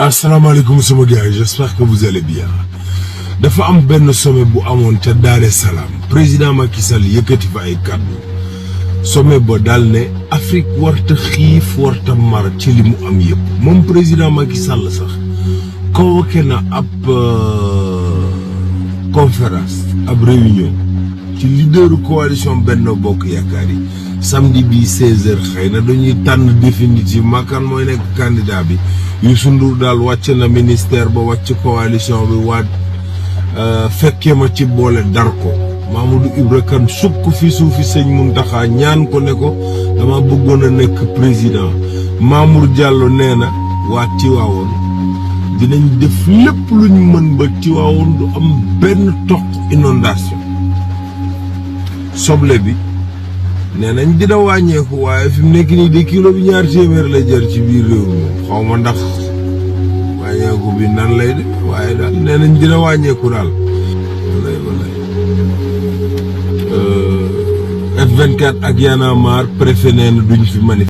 Assalamu alaikum sama gars, j'espère que vous allez bien. Dafa am ben sommet bu amone ca Dar es Salaam président Macky Sall yëkëti fa ay kàddu sommet ba dal ne Afrique warta xiif warta mar ci limu am yëpp mom président Macky Sall sax convoqué na ab conférence ab réunion ci leaderu coalition Benno Bokk Yaakaar yi samedi bi 16h xeyna dañuy tan définitivement kan moy nek candidat bi Youssou Ndour dal wacc na ministère ba wacc coalition bi waat fekke ma ci boole dar ko Mamadou Ibra Kane sukk fi suufi sëñ Muntaxa ñaan ko ne ko dama bëggoon a nekk président Mamour Diallo nee na waa Tivaoune dinañ def lépp luñ mën ba Tivaoune du am benn toq inondation soble bi nee nañ dina wàññeeku waaye fi mu nekk nii de kilo bi ñaar téeméer lay jar ci biir réew mi xaw ma ndax wàññeeku bi nan lay de waaye daal nee nañ dina wàññeeku daal walay F24 ak Y'en a marre préfet nee na duñ fi manifester